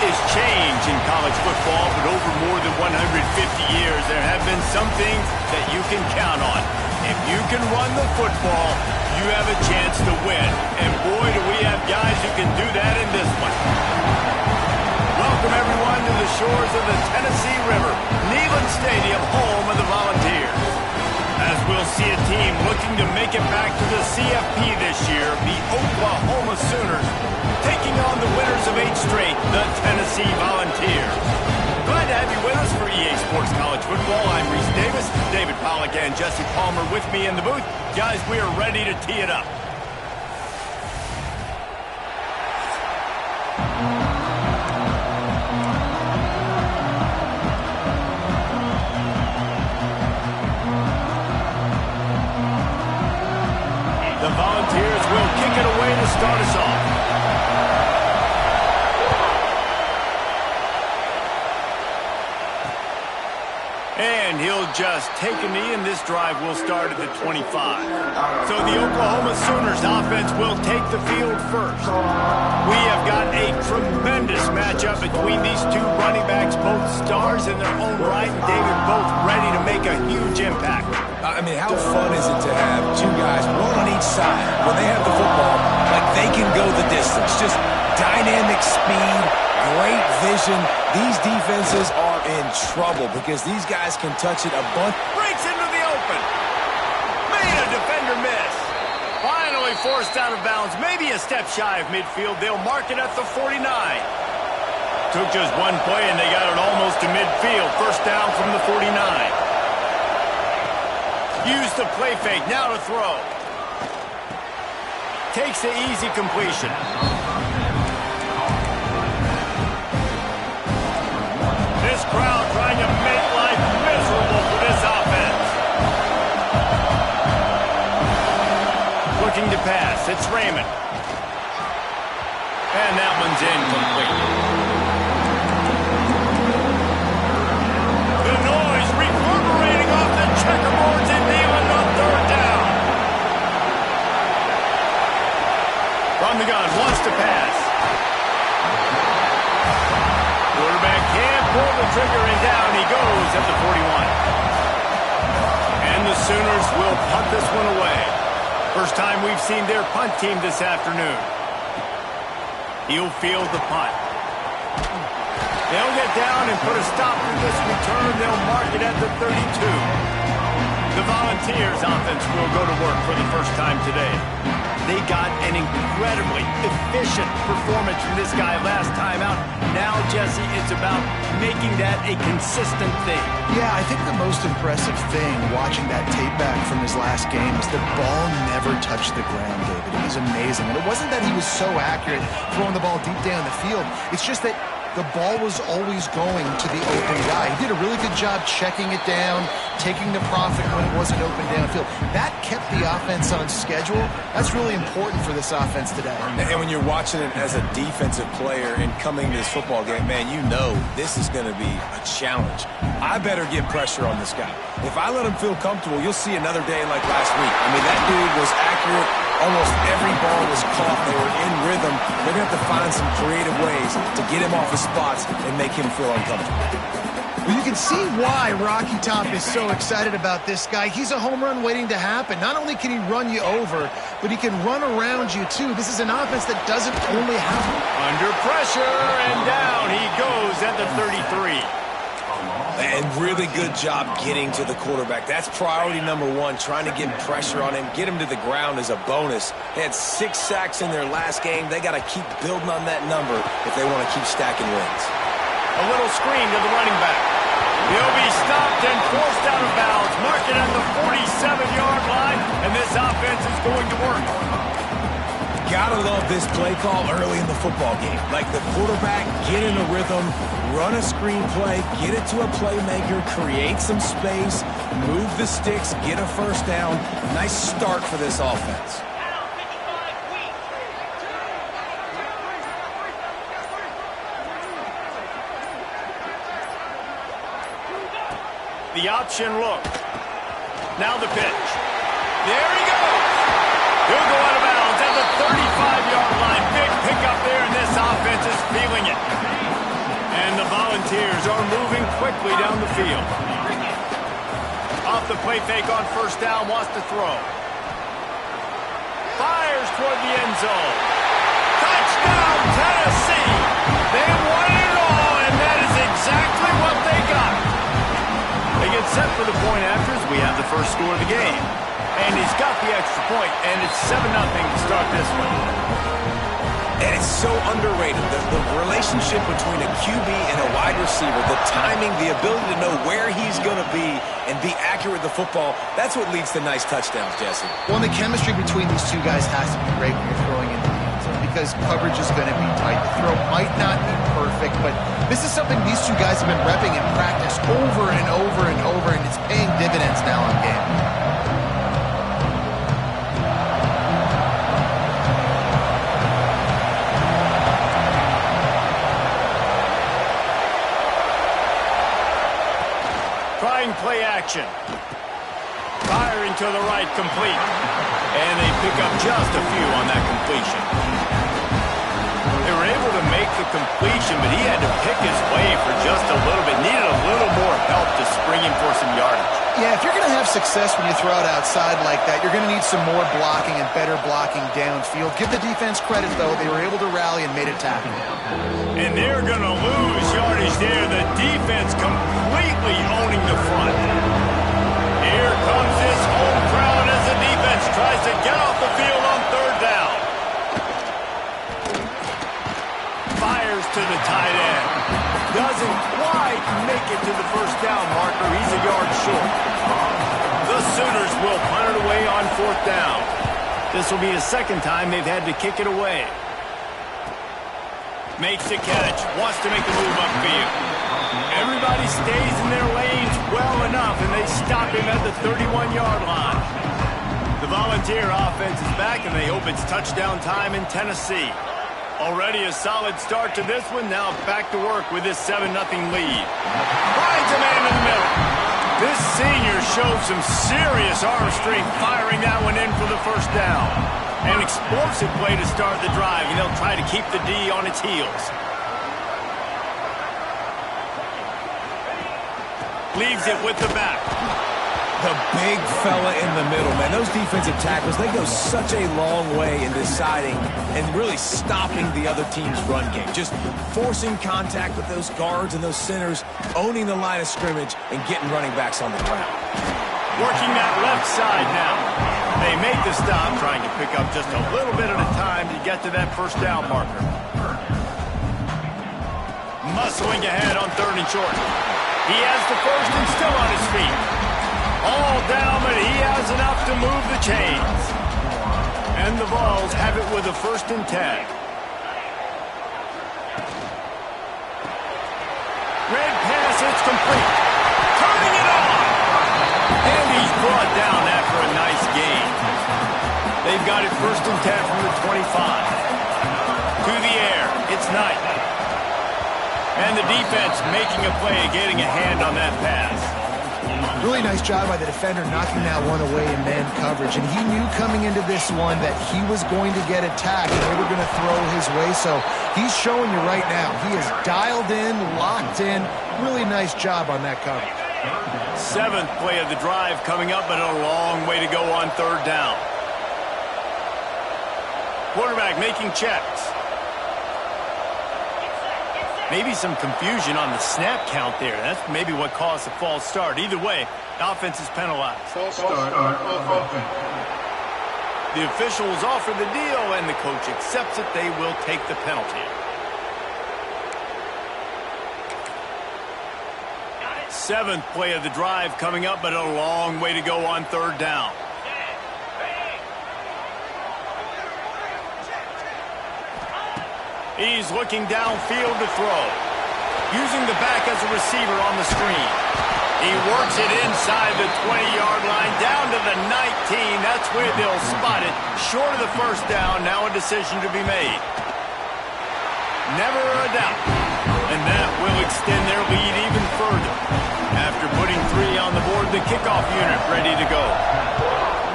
is change in college football, but over more than 150 years, there have been some things that you can count on. If you can run the football, you have a chance to win. And boy, do we have guys who can do that in this one. Welcome, everyone, to the shores of the Tennessee River, Neyland Stadium, home of the Volunteers. As we'll see a team looking to make it back to the CFP this year, the Oklahoma Sooners, taking on the winners of 8 straight, the Tennessee Volunteers. Glad to have you with us for EA Sports College Football. I'm Reese Davis, David Pollack and Jesse Palmer with me in the booth. Guys, we are ready to tee it up. The Volunteers will kick it away to start us off. And he'll just take a knee, and this drive will start at the 25. So the Oklahoma Sooners offense will take the field first. We have got a tremendous matchup between these two running backs, both stars in their own right, and David, both ready to make a huge impact. I mean, how fun is it to have two guys, one on each side, when they have the football, like they can go the distance. Just dynamic speed, great vision. These defenses are in trouble because these guys can touch it a bunch. Breaks into the open. Made a defender miss. Finally forced out of bounds, maybe a step shy of midfield. They'll mark it at the 49. Took just one play, and they got it almost to midfield. First down from the 49. Use the play fake, now to throw. Takes the easy completion. This crowd trying to make life miserable for this offense. Looking to pass, it's Raymond. And that one's incomplete. The noise reverberating off the checkerboards in Neyland on third down. From the gun, wants to pass. Quarterback can't pull the trigger, and down he goes at the 41. And the Sooners will punt this one away. First time we've seen their punt team this afternoon. He'll field the punt. They'll get down and put a stop to this return. They'll mark it at the 32. The Volunteers offense will go to work for the first time today. They got an incredibly efficient performance from this guy last time out. Now, Jesse, it's about making that a consistent thing. Yeah, I think the most impressive thing watching that tape back from his last game is the ball never touched the ground, David. It was amazing. And it wasn't that he was so accurate throwing the ball deep down the field. It's just that the ball was always going to the open guy. He did a really good job checking it down, taking the profit when it wasn't open downfield. That kept the offense on schedule. That's really important for this offense today. And when you're watching it as a defensive player and coming to this football game, man, you know this is going to be a challenge. I better get pressure on this guy. If I let him feel comfortable, you'll see another day like last week. I mean, that dude was accurate. Almost every ball was caught. They were in rhythm. They're going to have to find some creative ways to get him off his spots and make him feel uncomfortable. Well, you can see why Rocky Top is so excited about this guy. He's a home run waiting to happen. Not only can he run you over, but he can run around you, too. This is an offense that doesn't only happen. Under pressure, and down he goes at the 33. And really good job getting to the quarterback. That's priority number one, trying to get pressure on him, get him to the ground as a bonus. They had 6 sacks in their last game. They got to keep building on that number if they want to keep stacking wins. A little screen to the running back. He'll be stopped and forced out of bounds. Mark it at the 47-yard line, and this offense is going to work. Gotta love this play call early in the football game. Like the quarterback, get in a rhythm, run a screen play, get it to a playmaker, create some space, move the sticks, get a first down. Nice start for this offense. The option look. Now the pitch. There he goes. He'll go out of bounds at the 35-yard line. Big pickup there, and this offense is feeling it. Volunteers are moving quickly down the field. Off the play fake on first down, wants to throw. Fires toward the end zone. Touchdown, Tennessee! They won it all, and that is exactly what they got. They get set for the point after as we have the first score of the game. And he's got the extra point, and it's 7-0 to start this one. And it's so underrated. The relationship between a QB and a wide receiver, the timing, the ability to know where he's going to be and be accurate with the football, that's what leads to nice touchdowns, Jesse. Well, the chemistry between these two guys has to be great when you're throwing into the end zone because coverage is going to be tight. The throw might not be perfect, but this is something these two guys have been repping in practice over and over and over, and it's paying dividends now in game. Play action. Firing to the right, complete. And they pick up just a few on that completion. They were able to make the completion, but he had to pick his way for just a little bit. Needed a little more help to spring him for some yardage. Yeah, if you're going to have success when you throw it outside like that, you're going to need some more blocking and better blocking downfield. Give the defense credit, though. They were able to rally and made a tackle. And they're going to lose yardage there. The defense completely owning the front. Here comes this home crowd as the defense tries to get off the field on third down. Fires to the tight end. Doesn't quite make it to the first down marker. He's a yard short. The Sooners will punt it away on fourth down. This will be the second time they've had to kick it away. Makes the catch. Wants to make the move upfield. Everybody stays in their lanes well enough, and they stop him at the 31-yard line. The Volunteer offense is back, and they hope it's touchdown time in Tennessee. Already a solid start to this one. Now back to work with this 7-0 lead. Finds a man in the middle. This senior showed some serious arm strength firing that one in for the first down. An explosive play to start the drive, and they'll try to keep the D on its heels. Leaves it with the back. The big fella in the middle, man. Those defensive tackles, they go such a long way in deciding and really stopping the other team's run game. Just forcing contact with those guards and those centers, owning the line of scrimmage, and getting running backs on the ground. Working that left side now. They make the stop, trying to pick up just a little bit at a time to get to that first down marker. Muscling ahead on third and short. He has the first and still on his feet. All down, but he has enough to move the chains. And the Vols have it with a 1st and 10. Red pass, it's complete. Turning it on. And he's brought down after a nice gain. They've got it 1st and 10 from the 25. To the air, it's Knight. And the defense making a play, getting a hand on that pass. Really nice job by the defender knocking that one away in man coverage. And he knew coming into this one that he was going to get attacked and they were going to throw his way. So he's showing you right now. He is dialed in, locked in. Really nice job on that coverage. 7th play of the drive coming up, but a long way to go on third down. Quarterback making checks. Maybe some confusion on the snap count there. That's maybe what caused the false start. Either way, offense is penalized. False start on offense. The officials offer the deal, and the coach accepts it. They will take the penalty. 7th play of the drive coming up, but a long way to go on third down. He's looking downfield to throw. Using the back as a receiver on the screen. He works it inside the 20-yard line, down to the 19. That's where they'll spot it. Short of the first down, now a decision to be made. Never a doubt. And that will extend their lead even further. After putting 3 on the board, the kickoff unit ready to go.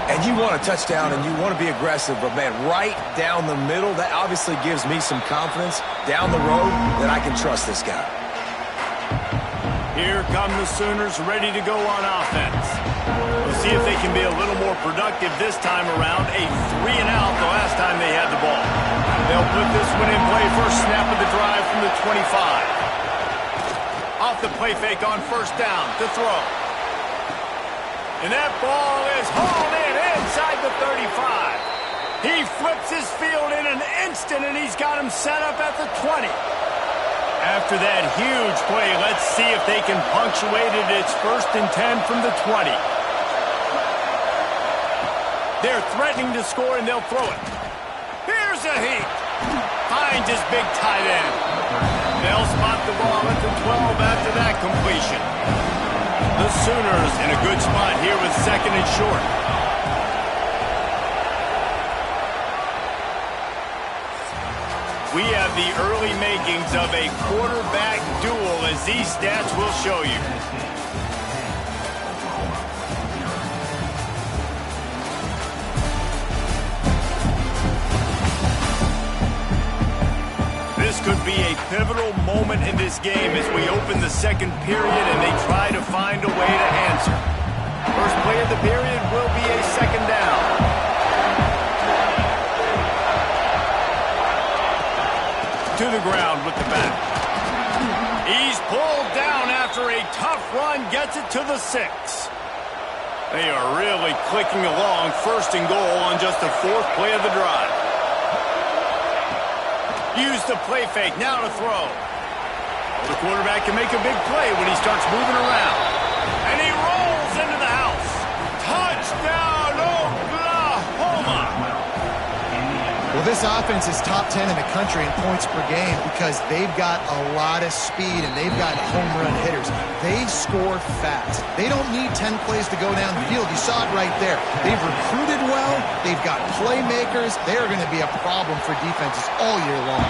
And you want a touchdown and you want to be aggressive, but man, right down the middle, that obviously gives me some confidence down the road that I can trust this guy. Here come the Sooners ready to go on offense. We'll see if they can be a little more productive this time around. A 3-and-out the last time they had the ball. They'll put this one in play first snap of the drive from the 25. Off the play fake on first down to throw. And that ball is hauled in inside the 35. He flips his field in an instant, and he's got him set up at the 20. After that huge play, let's see if they can punctuate it. It's 1st and 10 from the 20. They're threatening to score, and they'll throw it. Here's a heat. Finds his big tight end. They'll spot the ball at the 12 after that completion. The Sooners in a good spot here with 2nd and short. We have the early makings of a quarterback duel, as these stats will show you. This could be a pivotal moment in this game as we open the second period and they try to find a way to answer. First play of the period will be a 2nd down. To the ground with the back. He's pulled down after a tough run, gets it to the 6. They are really clicking along, 1st and goal on just the 4th play of the drive. Use the play fake, now to throw. The quarterback can make a big play when he starts moving around. And he rolls into the house. Touchdown, Oklahoma! Well, this offense is top 10 in the country in points per game because they've got a lot of speed and they've got home run hitters. They score fast. They don't need 10 plays to go down the field. You saw it right there. They've recruited well. They've got playmakers. They are going to be a problem for defenses all year long.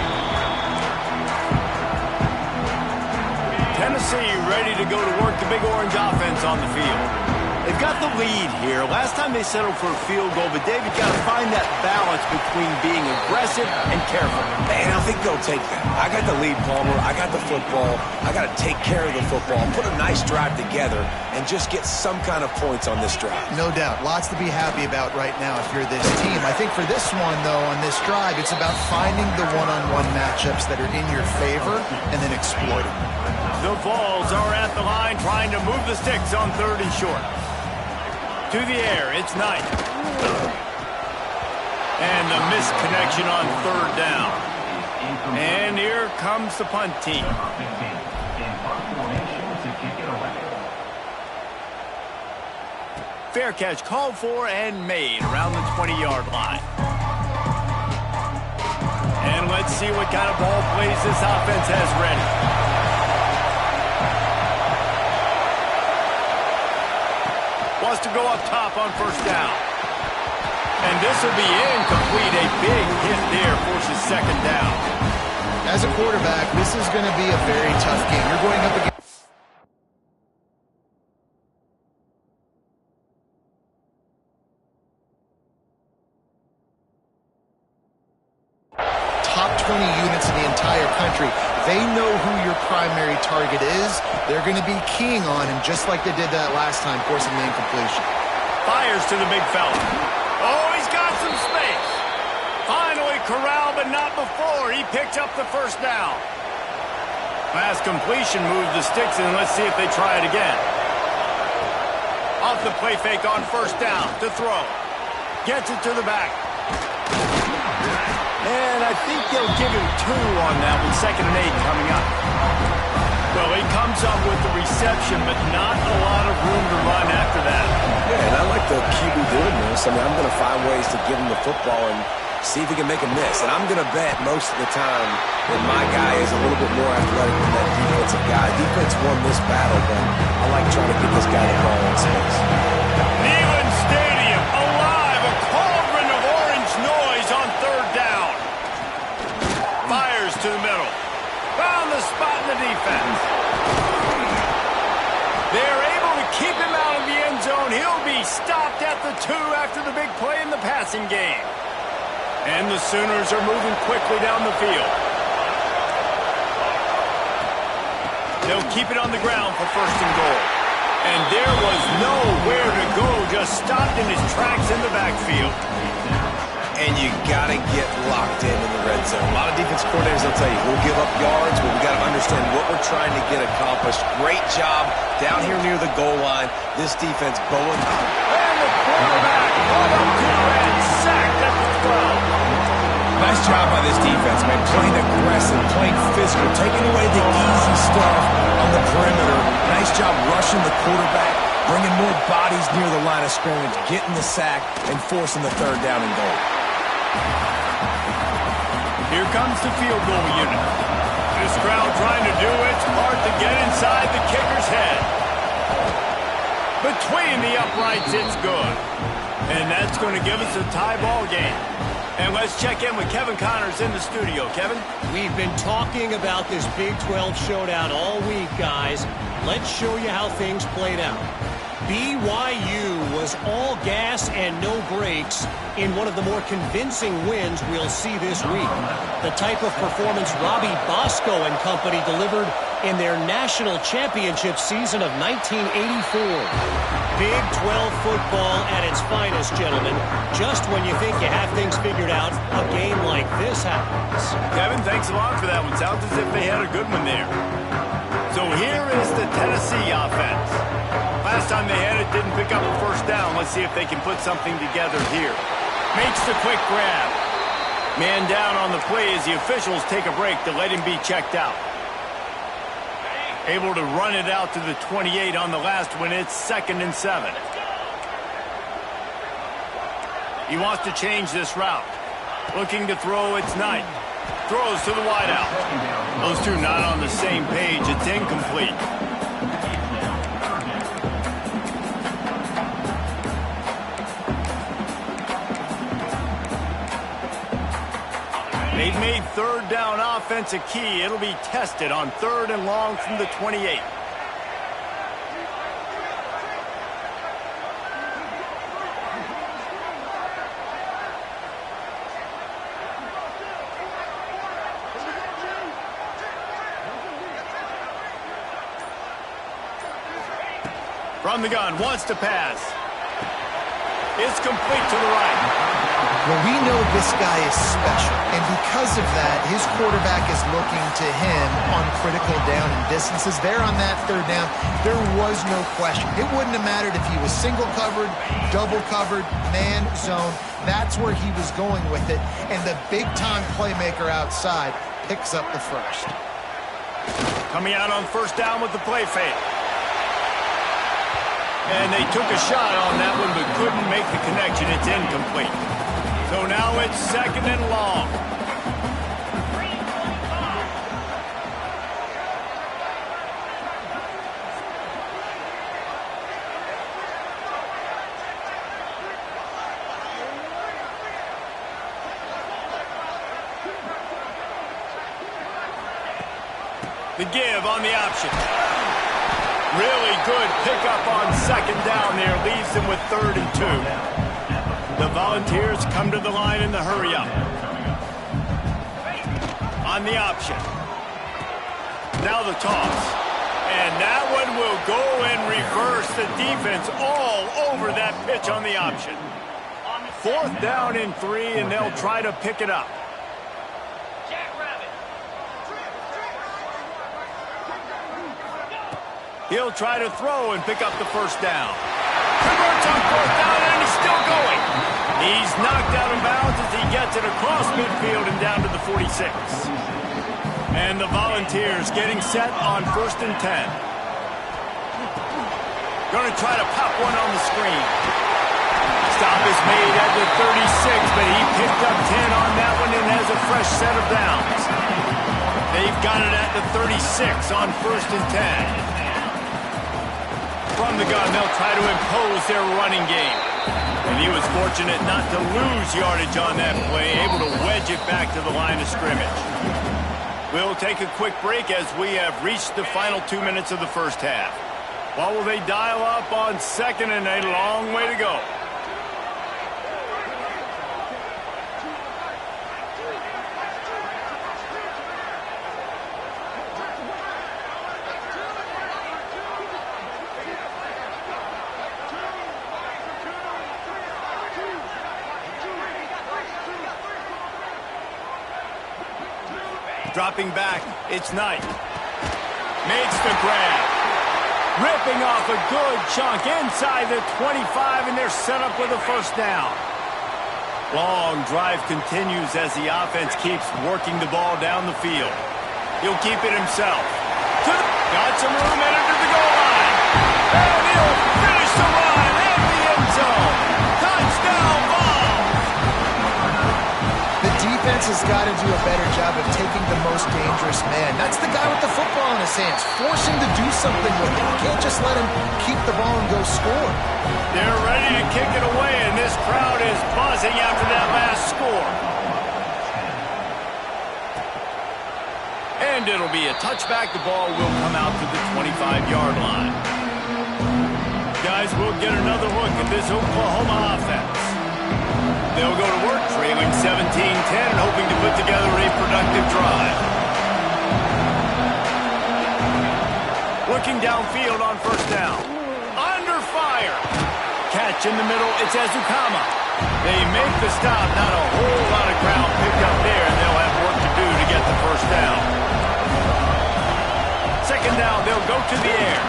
Tennessee ready to go to work the Big Orange offense on the field. They've got the lead here. Last time they settled for a field goal, but David got to find that balance between being aggressive and careful. Man, I think they'll take that. I got the lead, Palmer. I got the football. I got to take care of the football, put a nice drive together, and just get some kind of points on this drive. No doubt. Lots to be happy about right now if you're this team. I think for this one, though, on this drive, it's about finding the one-on-one matchups that are in your favor and then exploiting them. The Vols are at the line trying to move the sticks on 3rd and short. To the air, it's Knight. And the missed connection on 3rd down. And here comes the punt team. Fair catch called for and made around the 20-yard line. And let's see what kind of ball plays this offense has ready. Wants to go up top on 1st down. And this will be incomplete. A big hit there forces 2nd down. As a quarterback, this is going to be a very tough game. You're going up against top 20 units in the entire country. They know who your primary target is. They're going to be keying on him just like they did that last time, forcing the incompletion. Fires to the big fella. Oh, he's got some space. Finally corralled, but not before. He picked up the 1st down. Last completion moved the sticks, and let's see if they try it again. Off the play fake on 1st down to throw. Gets it to the back. And I think they'll give him 2 on that one. 2nd and 8 coming up. Well, he comes up with the reception, but not a lot of room to run after that. Yeah, and I like the QB doing this. I mean, I'm going to find ways to give him the football and see if he can make a miss. And I'm going to bet most of the time that my guy is a little bit more athletic than that defensive guy. Defense won this battle, but I like trying to get this guy the ball in space. Neyland Stadium, alive, a cauldron of orange noise on 3rd down. Fires to the middle. Found the spot in the defense. They're able to keep him out of the end zone. He'll be stopped at the 2 after the big play in the passing game. And the Sooners are moving quickly down the field. They'll keep it on the ground for first and goal. And there was nowhere to go, just stopped in his tracks in the backfield. And you got to get locked in the red zone. A lot of defense coordinators will tell you, we'll give up yards, but we got to understand what we're trying to get accomplished. Great job down here near the goal line. This defense bowling. And the quarterback brought up to the end, sacked at the 12. Nice job by this defense, man. Playing aggressive, playing physical, taking away the easy stuff on the perimeter. Nice job rushing the quarterback, bringing more bodies near the line of scrimmage, getting the sack, and forcing the third down and goal. Here comes the field goal unit. This crowd trying to do its part to get inside the kicker's head. Between the uprights, it's good. And that's going to give us a tie ball game. And let's check in with Kevin Connors in the studio. Kevin? We've been talking about this Big 12 showdown all week, guys. Let's show you how things played out. BYU was all gas and no brakes in one of the more convincing wins we'll see this week. The type of performance Robbie Bosco and company delivered in their national championship season of 1984. Big 12 football at its finest, gentlemen. Just when you think you have things figured out, a game like this happens. Kevin, thanks a lot for that one. Sounds as if they had a good one there. So here is the Tennessee offense. Last time they had it, didn't pick up a first down. Let's see if they can put something together here. Makes the quick grab. Man down on the play as the officials take a break to let him be checked out. Able to run it out to the 28 on the last one. It's 2nd and 7. He wants to change this route. Looking to throw, it's Knight. Throws to the wideout. Those two not on the same page. It's incomplete. They've made third down offense a key. It'll be tested on 3rd and long from the 28. From the gun, wants to pass. It's complete to the right. Well, we know this guy is special, and because of that, his quarterback is looking to him on critical down and distances. There on that 3rd down, there was no question. It wouldn't have mattered if he was single covered, double covered, man zone. That's where he was going with it, and the big-time playmaker outside picks up the first. Coming out on 1st down with the play fake. And they took a shot on that one, but couldn't make the connection. It's incomplete. So now it's 2nd and long. The give on the option. Really good pickup on 2nd down there. Leaves them with 3rd and 2. The Volunteers come to the line in the hurry-up. On the option. Now the toss. And that one will go and reverse the defense all over that pitch on the option. 4th down and 3, and they'll try to pick it up. He'll try to throw and pick up the 1st down. Converts on 4th down, and he's still going. He's knocked out of bounds as he gets it across midfield and down to the 46. And the Volunteers getting set on 1st and 10. Going to try to pop one on the screen. Stop is made at the 36, but he picked up 10 on that one and has a fresh set of downs. They've got it at the 36 on 1st and 10. From the gun, they'll try to impose their running game. And he was fortunate not to lose yardage on that play, able to wedge it back to the line of scrimmage. We'll take a quick break as we have reached the final 2 minutes of the first half. What will they dial up on 2nd and a long way to go? Dropping back, it's Knight. Makes the grab. Ripping off a good chunk inside the 25, and they're set up with a first down. Long drive continues as the offense keeps working the ball down the field. He'll keep it himself. Got some room headed to the goal line. And he'll finish the run at the end zone. Touchdown ball. The defense has got to do a better job of taking the most dangerous man. That's the guy with the football in his hands. Force him to do something with it. You can't just let him keep the ball and go score. They're ready to kick it away, and this crowd is buzzing after that last score. And it'll be a touchback. The ball will come out to the 25-yard line. Guys, we'll get another look at this Oklahoma offense. They'll go to work trailing 17-10 and hoping to put together a productive drive. Looking downfield on first down. Under fire. Catch in the middle. It's Ezukama. They make the stop. Not a whole lot of ground picked up there, and they'll have work to do to get the first down. Second down, they'll go to the air.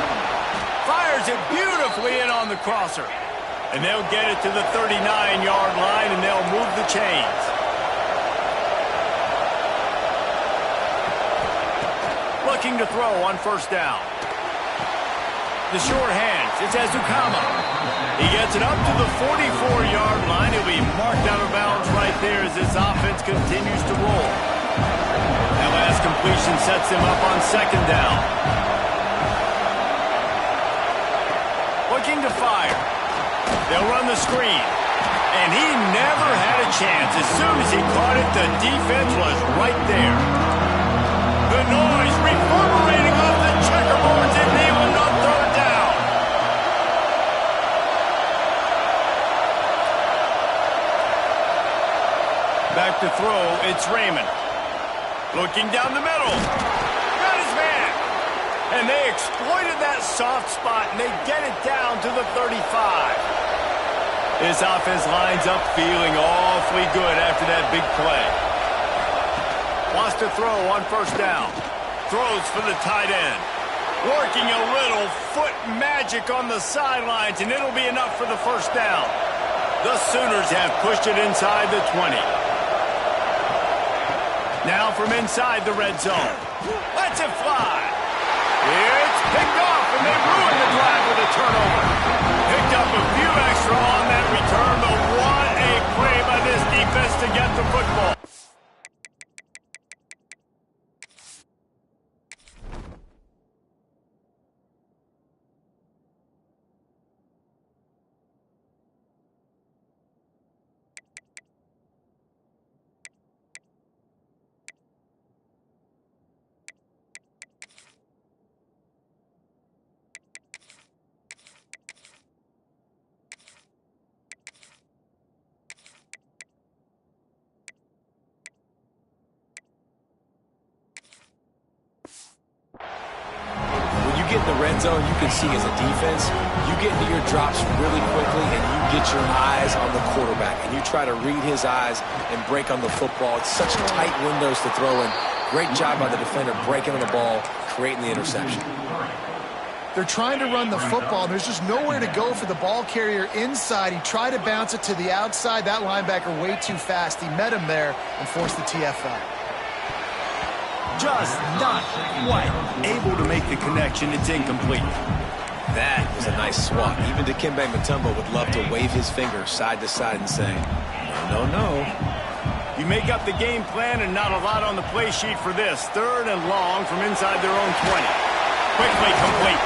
Fires it beautifully in on the crosser. And they'll get it to the 39-yard line, and they'll move the chains. Looking to throw on first down. The short hands, it's Ezukama. He gets it up to the 44-yard line. He'll be marked out of bounds right there as this offense continues to roll. That last completion sets him up on second down. Looking to fire. They'll run the screen. And he never had a chance. As soon as he caught it, the defense was right there. The noise reverberating off the checkerboards in Neyland on third down. Back to throw, it's Raymond. Looking down the middle. Got his man. And they exploited that soft spot, and they get it down to the 35. This offense lines up feeling awfully good after that big play. Wants to throw on first down. Throws for the tight end. Working a little foot magic on the sidelines, and it'll be enough for the first down. The Sooners have pushed it inside the 20. Now from inside the red zone. Lets it fly. It's picked off, and they ruined the drive with a turnover. Picked up a few extra on that return, but what a play by this defense to get the football. Get in the red zone, you can see as a defense, you get into your drops really quickly and you get your eyes on the quarterback and you try to read his eyes and break on the football. It's such tight windows to throw in. Great job by the defender breaking on the ball, creating the interception. They're trying to run the football, and there's just nowhere to go for the ball carrier inside. He tried to bounce it to the outside. That linebacker way too fast. He met him there and forced the TFL. Just not quite able to make the connection. It's incomplete. That was a nice swat. Even Dikembe Mutombo would love to wave his finger side to side and say, no, no, no. You make up the game plan and not a lot on the play sheet for this. Third and long from inside their own 20. Quickly complete.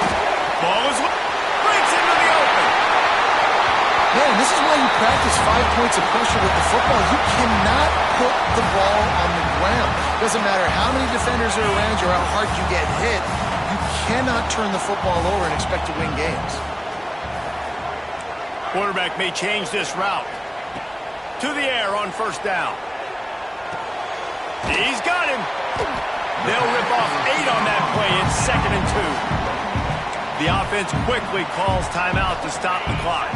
Ball is breaks into the open. Man, this is why you practice 5 points of pressure with the football. You cannot put the ball on the ground. Doesn't matter how many defenders are around you or how hard you get hit. You cannot turn the football over and expect to win games. Quarterback may change this route. To the air on first down. He's got him. They'll rip off 8 on that play. It's 2nd and 2. The offense quickly calls timeout to stop the clock.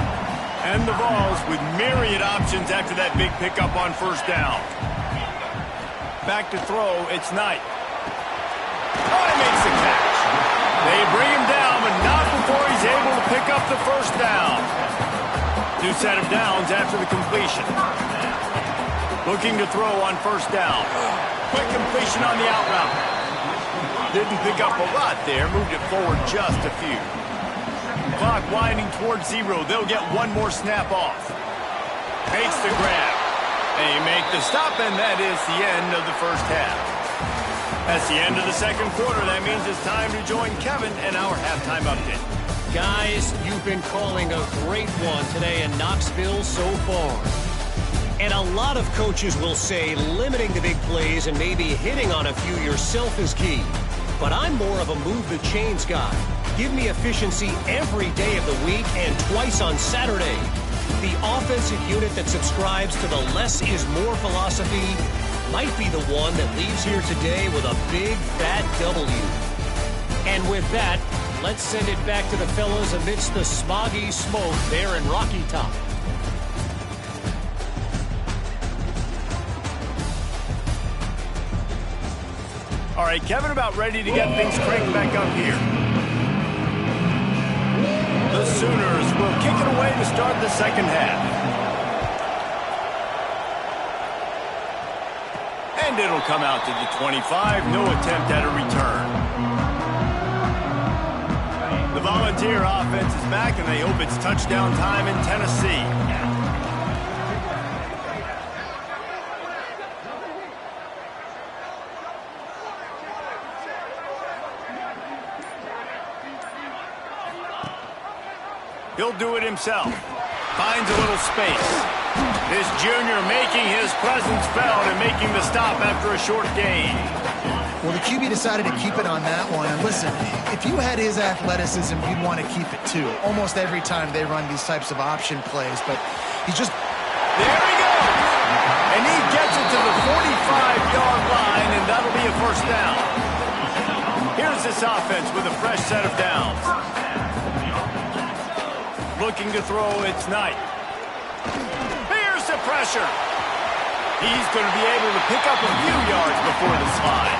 And the Vols with myriad options after that big pickup on first down. Back to throw, it's Knight. Oh, he makes the catch. They bring him down, but not before he's able to pick up the first down. New set of downs after the completion. Looking to throw on first down. Quick completion on the out route. Didn't pick up a lot there, moved it forward just a few. Clock winding towards 0. They'll get one more snap off. Makes the grab. They make the stop, and that is the end of the first half. That's the end of the second quarter. That means it's time to join Kevin and our halftime update. Guys, you've been calling a great one today in Knoxville so far. And a lot of coaches will say limiting the big plays and maybe hitting on a few yourself is key. But I'm more of a move the chains guy. Give me efficiency every day of the week and twice on Saturday. The offensive unit that subscribes to the less is more philosophy might be the one that leaves here today with a big, fat W. And with that, let's send it back to the fellas amidst the smoggy smoke there in Rocky Top. All right, Kevin, about ready to get things cranked back up here. The Sooners will kick it away to start the second half. And it'll come out to the 25. No attempt at a return. The Volunteer offense is back, and they hope it's touchdown time in Tennessee. He'll do it himself. Finds a little space. This junior making his presence felt and making the stop after a short gain. Well, the QB decided to keep it on that one. And listen, if you had his athleticism, you'd want to keep it too. Almost every time they run these types of option plays, but he's just... There he goes! And he gets it to the 45-yard line, and that'll be a first down. Here's this offense with a fresh set of downs. Looking to throw, it's Knight. Here's the pressure. He's going to be able to pick up a few yards before the slide.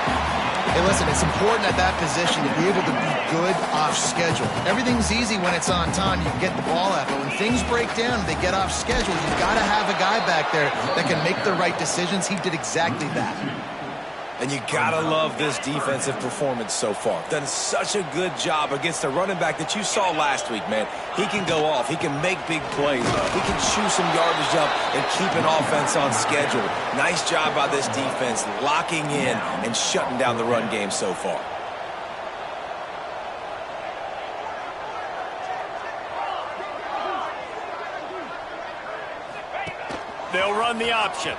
Hey, listen, it's important at that position to be able to be good off schedule. Everything's easy when it's on time. You can get the ball out. But when things break down, they get off schedule. You've got to have a guy back there that can make the right decisions. He did exactly that. And you gotta love this defensive performance so far. Done such a good job against the running back that you saw last week, man. He can go off. He can make big plays. He can chew some yardage up and keep an offense on schedule. Nice job by this defense locking in and shutting down the run game so far. They'll run the option.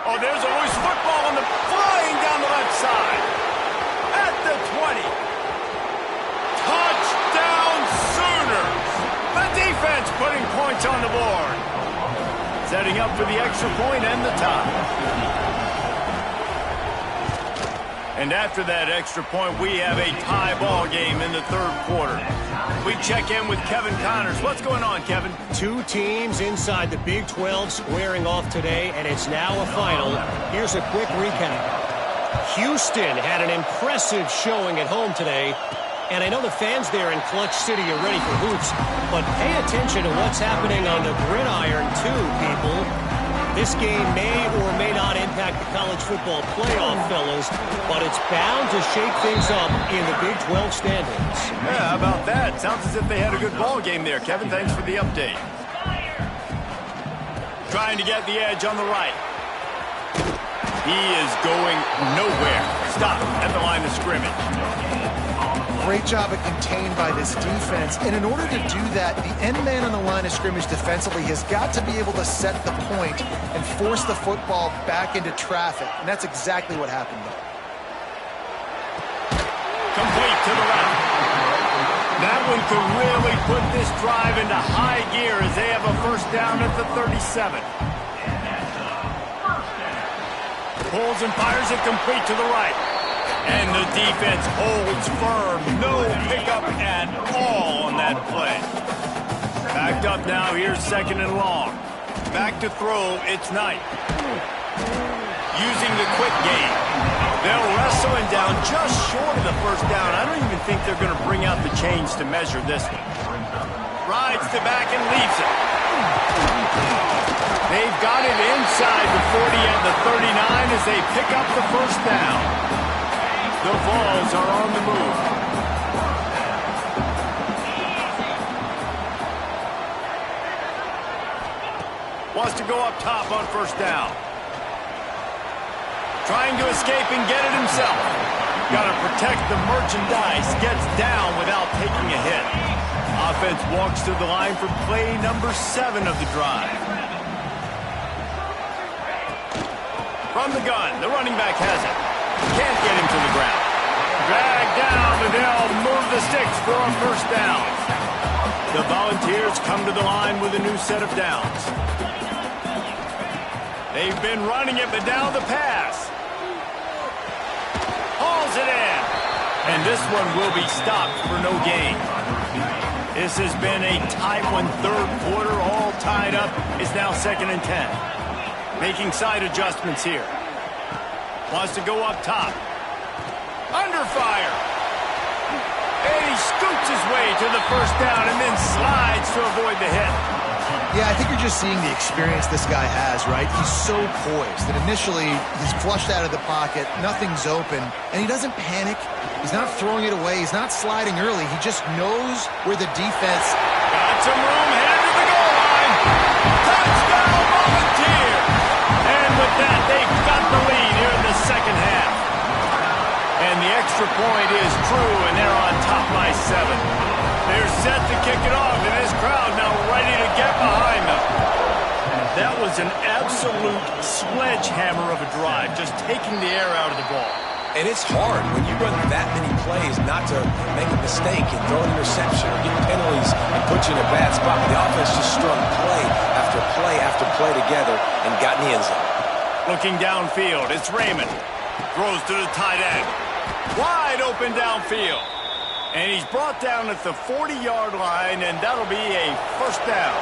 Oh, there's always football on the flying down the left side. At the 20. Touchdown Sooners. The defense putting points on the board. Setting up for the extra point and the tie. And after that extra point, we have a tie ball game in the third quarter. We check in with Kevin Connors. What's going on, Kevin? Two teams inside the Big 12 squaring off today, and it's now a final. Here's a quick recap. Houston had an impressive showing at home today, and I know the fans there in Clutch City are ready for hoops, but pay attention to what's happening on the gridiron too, people. This game may or may not impact the college football playoff, fellas, but it's bound to shake things up in the Big 12 standings. Yeah, how about that? Sounds as if they had a good ball game there. Kevin, thanks for the update. Trying to get the edge on the right. He is going nowhere. Stop at the line of scrimmage. Great job of contained by this defense. And in order to do that, the end man on the line of scrimmage defensively has got to be able to set the point and force the football back into traffic. And that's exactly what happened there. Complete to the left. That one could really put this drive into high gear as they have a first down at the 37. Pulls and fires it complete to the right. And the defense holds firm. No pickup at all on that play. Backed up now. Here's second and long. Back to throw. It's Knight. using the quick game. They'll wrestle him down just short of the first down. I don't even think they're going to bring out the chains to measure this one. Rides to back and leaves it. They've got it inside the 40 at the 39 as they pick up the first down. The Vols are on the move. Wants to go up top on first down. Trying to escape and get it himself. Got to protect the merchandise. Gets down without taking a hit. Offense walks to the line for play number 7 of the drive. From the gun, the running back has it. Can't get him to the ground. Dragged down, and they'll move the sticks for a first down. The Volunteers come to the line with a new set of downs. They've been running it, but now the pass. Hauls it in. And this one will be stopped for no gain. This has been a tight one, third quarter, all tied up. It's now 2nd and 10. Making side adjustments here. Wants to go up top. Under fire. And he scoots his way to the first down and then slides to avoid the hit. Yeah, I think you're just seeing the experience this guy has, right? He's so poised that initially he's flushed out of the pocket, nothing's open, and he doesn't panic. He's not throwing it away. He's not sliding early. He just knows where the defense... Got some room, headed to the goal line. Touchdown, Volunteer! And with that, they've got the lead here in the second half. And the extra point is true, and they're on top by 7. They're set to kick it off, and this crowd now ready to get behind them. That was an absolute sledgehammer of a drive, just taking the air out of the ball. And it's hard when you run that many plays not to make a mistake and throw an interception or get penalties and put you in a bad spot. But the offense just strung play after play together and got in the end zone. Looking downfield, it's Raymond. Throws to the tight end. Wide open downfield. And he's brought down at the 40-yard line, and that'll be a first down.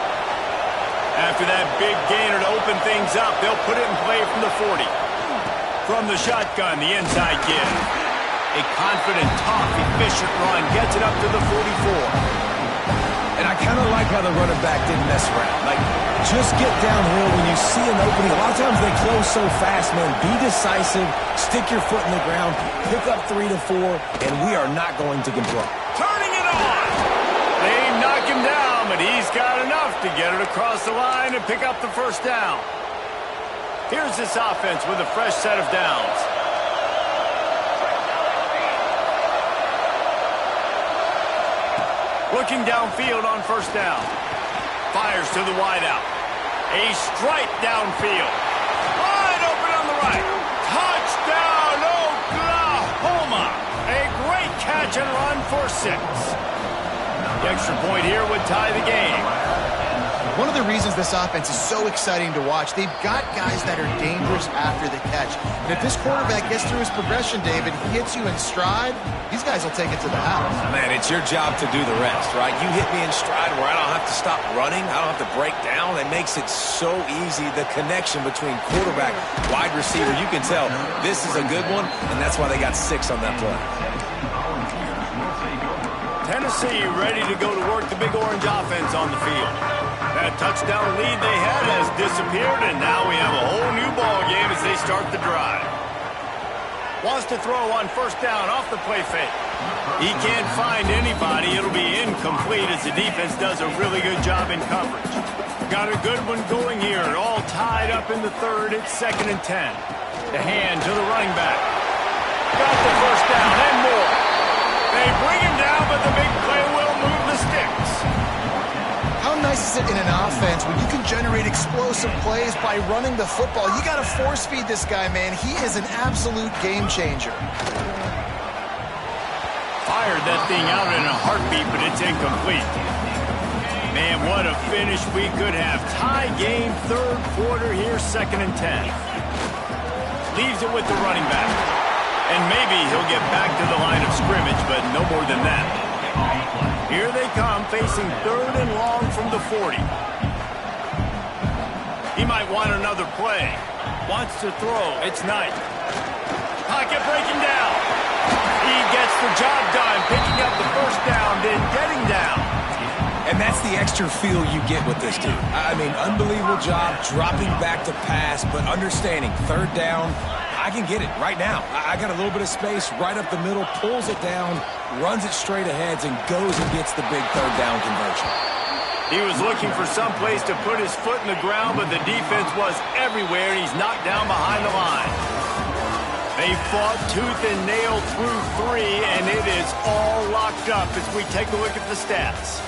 After that big gainer to open things up, they'll put it in play from the 40. From the shotgun, the inside give. A confident, tough, efficient run gets it up to the 44. And I kind of like how the running back didn't mess around. Like, just get downhill when you see an opening. A lot of times they close so fast, man. Be decisive, stick your foot in the ground, pick up 3 to 4, and we are not going to control. Turning it on! They knock him down, but he's got enough to get it across the line and pick up the first down. Here's this offense with a fresh set of downs. Looking downfield on first down. Fires to the wideout. A strike downfield. Wide open on the right. Touchdown, Oklahoma. A great catch and run for 6. The extra point here would tie the game. One of the reasons this offense is so exciting to watch, they've got guys that are dangerous after the catch. And if this quarterback gets through his progression, David, he hits you in stride, these guys will take it to the house. Man, it's your job to do the rest, right? You hit me in stride where I don't have to stop running. I don't have to break down. It makes it so easy. The connection between quarterback, wide receiver, you can tell this is a good one, and that's why they got 6 on that play. Tennessee ready to go to work the Big Orange offense on the field. That touchdown lead they had has disappeared, and now we have a whole new ball game as they start the drive. Wants to throw on first down off the play fake. He can't find anybody. It'll be incomplete as the defense does a really good job in coverage. Got a good one going here. All tied up in the third. It's 2nd and 10. The hand to the running back. Got the first down and more. They bring him down, but the big play will move the sticks. How nice is it in an offense when you can generate explosive plays by running the football? You got to force feed this guy, man. He is an absolute game changer. Fired that thing out in a heartbeat, but it's incomplete. Man, what a finish we could have. Tie game, third quarter here, 2nd and 10. Leaves it with the running back. And maybe he'll get back to the line of scrimmage, but no more than that. Here they come, facing 3rd and long from the 40. He might want another play. Wants to throw. It's Knight. Pocket breaking down. He gets the job done, picking up the first down, then getting down. And that's the extra feel you get with this dude. I mean, unbelievable job dropping back to pass, but understanding third down, I can get it right now. I got a little bit of space right up the middle, pulls it down, runs it straight ahead, and goes and gets the big third down conversion. He was looking for some place to put his foot in the ground, but the defense was everywhere, and he's knocked down behind the line. They fought tooth and nail through 3, and it is all locked up as we take a look at the stats.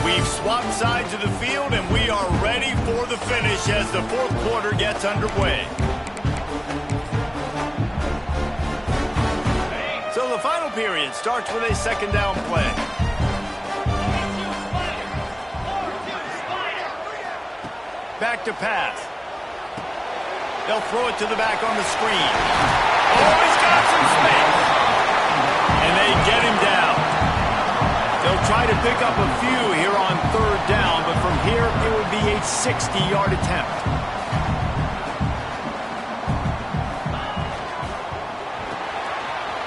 We've swapped sides of the field, and we are ready for the finish as the fourth quarter gets underway. So the final period starts with a second down play. Back to pass. They'll throw it to the back on the screen. Oh, he's got some space. And they get him down. They'll try to pick up a few here on third down, but from here it would be a 60-yard attempt.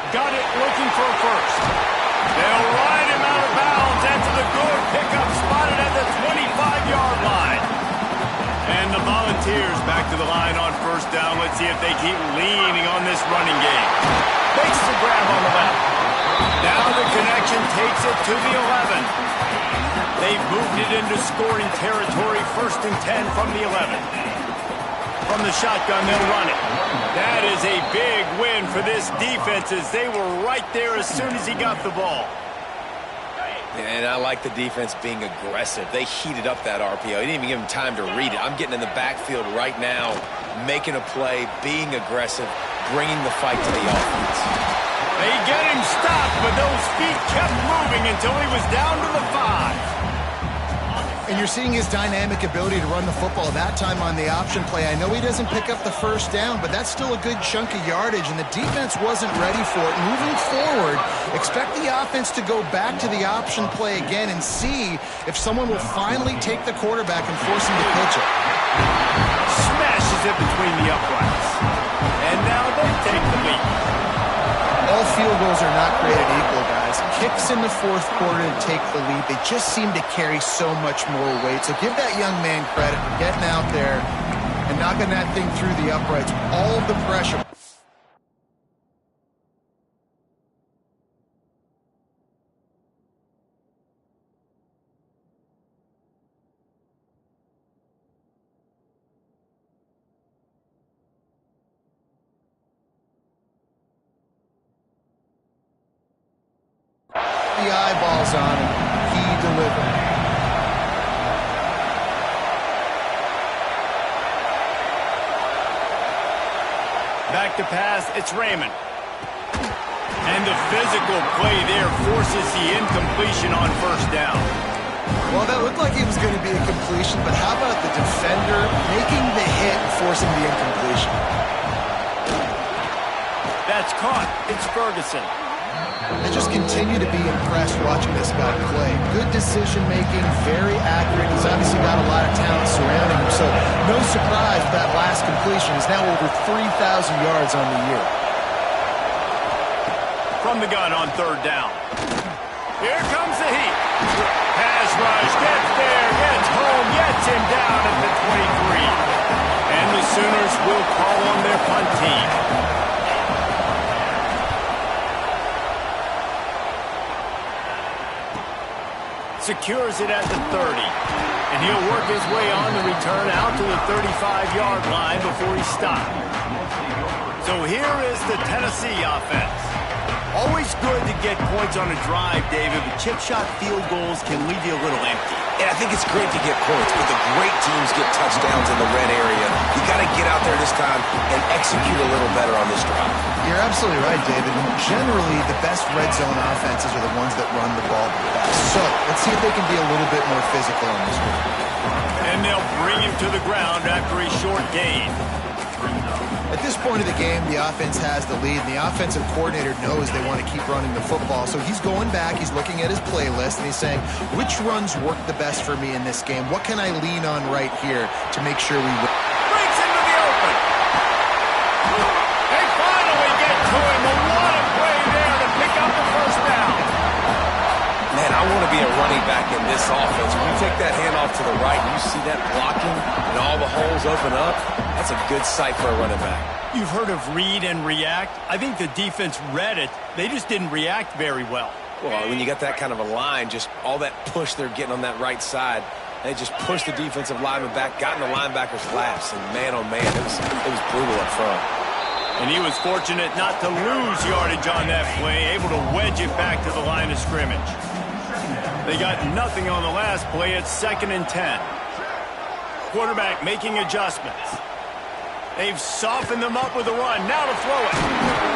Got it, looking for a first. They'll ride him out of bounds into the good pickup, spotted at the 25-yard line. And the Volunteers back to the line on first down. Let's see if they keep leaning on this running game. Makes the grab on the left. Now the connection takes it to the 11. They've moved it into scoring territory, 1st and 10 from the 11. From the shotgun, they'll run it. That is a big win for this defense as they were right there as soon as he got the ball. And I like the defense being aggressive. They heated up that RPO. He didn't even give him time to read it. I'm getting in the backfield right now, making a play, being aggressive, bringing the fight to the offense. They get him stopped, but those feet kept moving until he was down to the 5. And you're seeing his dynamic ability to run the football, that time on the option play. I know he doesn't pick up the first down, but that's still a good chunk of yardage, and the defense wasn't ready for it. Moving forward, expect the offense to go back to the option play again and see if someone will finally take the quarterback and force him to pitch it. Smashes it between the uprights. And now they take the lead. All field goals are not created equal, guys. Kicks in the fourth quarter to take the lead. They just seem to carry so much more weight. So give that young man credit for getting out there and knocking that thing through the uprights. All of the pressure. The eyeballs on him. He delivered. Back to pass, it's Raymond. And the physical play there forces the incompletion on first down. Well, that looked like it was going to be a completion, but how about the defender making the hit and forcing the incompletion? That's caught. It's Ferguson. I just continue to be impressed watching this guy play. Good decision-making, very accurate. He's obviously got a lot of talent surrounding him, so no surprise that last completion is now over 3,000 yards on the year. From the gun on third down. Here comes the heat. Pass rush, gets there, gets home, gets him down at the 23. And the Sooners will call on their punt team. Secures it at the 30. And he'll work his way on the return out to the 35-yard line before he stopped. So here is the Tennessee offense. Always good to get points on a drive, David, but chip shot field goals can leave you a little empty. And I think it's great to get points, but the great teams get touchdowns in the red area. You got to get out there this time and execute a little better on this drive. You're absolutely right, David. Generally, the best red zone offenses are the ones that run the ball the best. So let's see if they can be a little bit more physical on this one. And they'll bring him to the ground after a short gain. At this point of the game, the offense has the lead, and the offensive coordinator knows they want to keep running the football. So he's going back, he's looking at his playlist, and he's saying, which runs work the best for me in this game? What can I lean on right here to make sure we win? Breaks into the open. They finally get to him. A lot of play there to pick up the first down. Man, I want to be a running back in this offense. When you take that handoff to the right and you see that blocking and all the holes open up, that's a good sight for a running back. You've heard of read and react. I think the defense read it. They just didn't react very well. Well, when you got that kind of a line, just all that push they're getting on that right side, they just pushed the defensive lineman back, got in the linebacker's laps, and man, oh man, it was brutal up front. And he was fortunate not to lose yardage on that play, able to wedge it back to the line of scrimmage. They got nothing on the last play. It's 2nd and 10. Quarterback making adjustments. They've softened them up with a run. Now to throw it.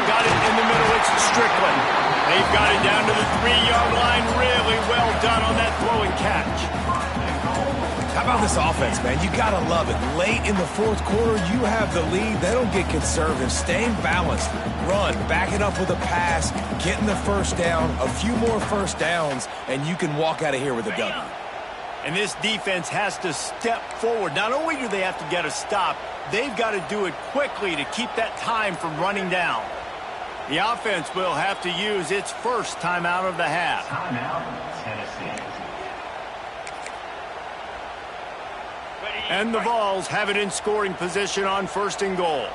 Got it in the middle. It's Strickland. They've got it down to the 3-yard line. Really well done on that throw and catch. How about this offense, man? You got to love it. Late in the fourth quarter, you have the lead. They don't get conservative. Staying balanced. Run. Back it up with a pass. Getting the first down. A few more first downs, and you can walk out of here with a W. And this defense has to step forward. Not only do they have to get a stop, they've got to do it quickly to keep that time from running down. The offense will have to use its first timeout of the half. Timeout, Tennessee. And the Vols have it in scoring position on 1st and goal.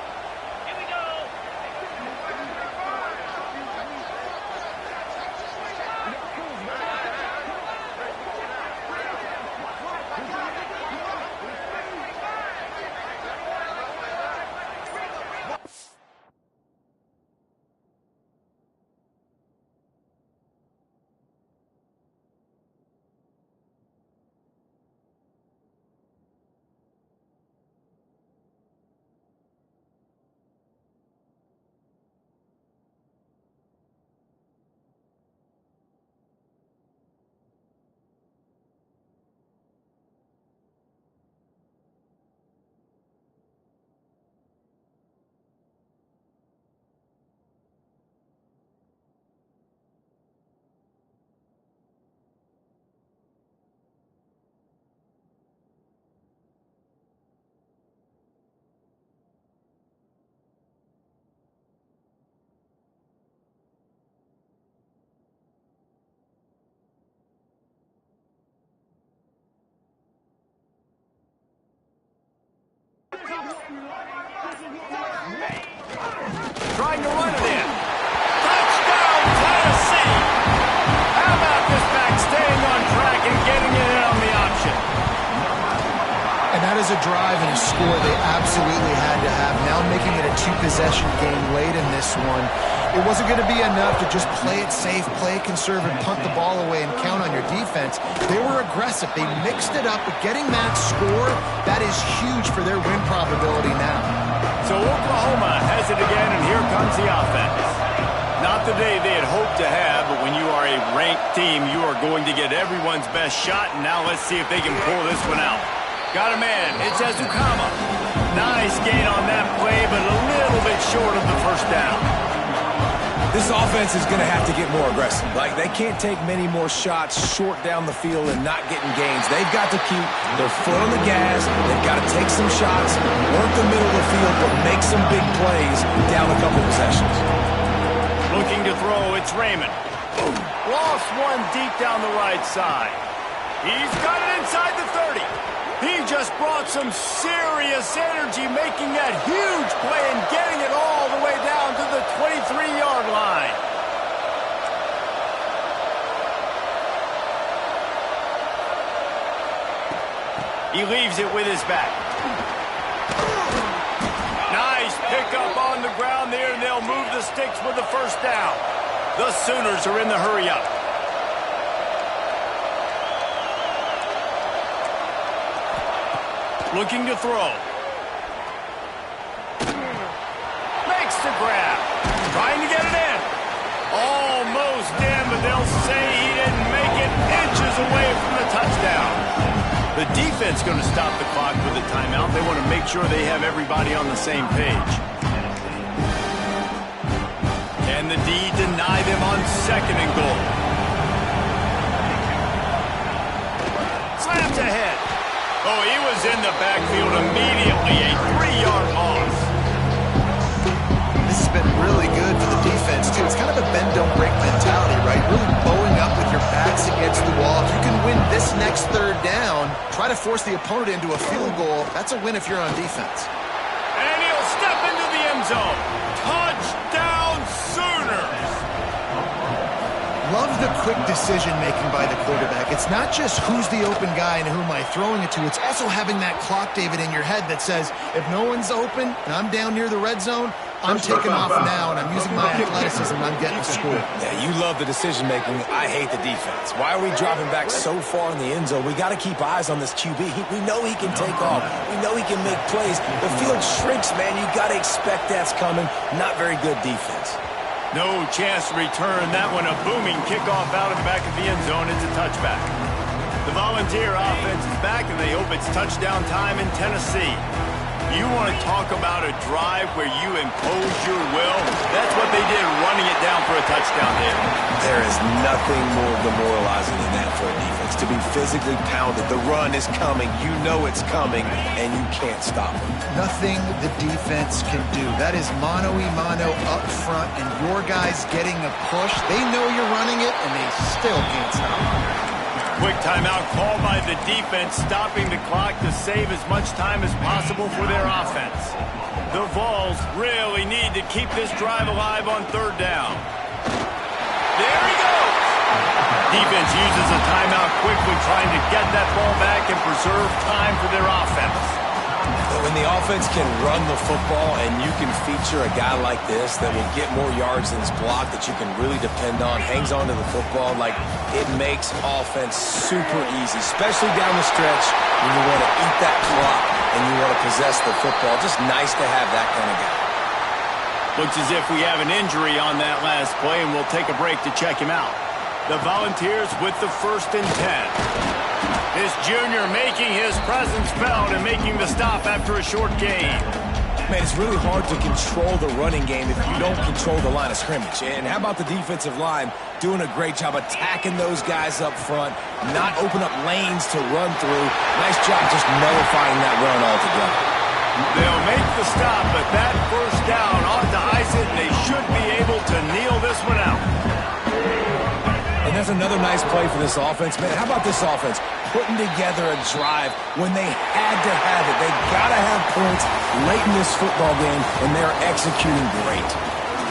Trying to run it in. Touchdown, Tennessee! How about this back staying on track and getting it in on the option? And that is a drive and a score they absolutely had to have. Now making it a 2-possession game late in this one. It wasn't going to be enough to just play it safe, play it conservative, punt the ball away, and count on your defense. They were aggressive. They mixed it up, but getting that score, that is huge for their win probability now. So Oklahoma has it again, and here comes the offense. Not the day they had hoped to have, but when you are a ranked team, you are going to get everyone's best shot, and now let's see if they can pull this one out. Got a man. It's Ezukama. Nice gain on that play, but a little bit short of the first down. This offense is going to have to get more aggressive. Like, they can't take many more shots short down the field and not getting gains. They've got to keep their foot on the gas. They've got to take some shots, work the middle of the field, but make some big plays down a couple possessions. Looking to throw, it's Raymond. Lost one deep down the right side. He's got it inside the 30. He just brought some serious energy, making that huge play and getting it all the way down to the 23-yard line. He leaves it with his back. Nice pickup on the ground there, and they'll move the sticks with the first down. The Sooners are in the hurry-up. Looking to throw. Makes the grab. Trying to get it in. Almost in, but they'll say he didn't make it, inches away from the touchdown. The defense going to stop the clock with a timeout. They want to make sure they have everybody on the same page. And the D deny them on 2nd and goal. Slams ahead. Oh, he was in the backfield immediately. A 3-yard loss. This has been really good for the defense, too. It's kind of a bend-don't-break mentality, right? Really bowing up with your backs against the wall. If you can win this next 3rd down, try to force the opponent into a field goal. That's a win if you're on defense. And he'll step into the end zone. Touchdown Sooners! Love the quick decision-making by the quarterback. It's not just who's the open guy and who am I throwing it to. It's also having that clock, David, in your head that says, if no one's open and I'm down near the red zone, I'm taking off now, and I'm using my athleticism, and I'm getting to score. Yeah, you love the decision-making. I hate the defense. Why are we dropping back so far in the end zone? We got to keep eyes on this QB. We know he can take off. We know he can make plays. The field shrinks, man. You got to expect that's coming. Not very good defense. No chance to return that one. A booming kickoff out of the back of the end zone. It's a touchback. The Volunteer offense is back, and they hope it's touchdown time in Tennessee. You want to talk about a drive where you impose your will? That's what they did, running it down for a touchdown there. There is nothing more demoralizing than that for a defense. To be physically pounded. The run is coming. You know it's coming, and you can't stop it. Nothing the defense can do. That is mano-a-mano up front, and your guys getting a push. They know you're running it, and they still can't stop it. Quick timeout called by the defense, stopping the clock to save as much time as possible for their offense. The Vols really need to keep this drive alive on 3rd down. There he goes! Defense uses a timeout quickly, trying to get that ball back and preserve time for their offense. When the offense can run the football and you can feature a guy like this that will get more yards than his block, that you can really depend on, hangs on to the football, like, it makes offense super easy, especially down the stretch when you want to eat that clock and you want to possess the football. Just nice to have that kind of guy. Looks as if we have an injury on that last play, and we'll take a break to check him out. The Volunteers with the 1st and 10. This junior making his presence felt and making the stop after a short gain. Man, it's really hard to control the running game if you don't control the line of scrimmage. And how about the defensive line doing a great job attacking those guys up front, not open up lanes to run through. Nice job just nullifying that run altogether. They'll make the stop, but that 1st down ought to ice it, and they should be able to kneel this one out. And that's another nice play for this offense. Man, how about this offense putting together a drive when they had to have it? They got to have points late in this football game, and they're executing great.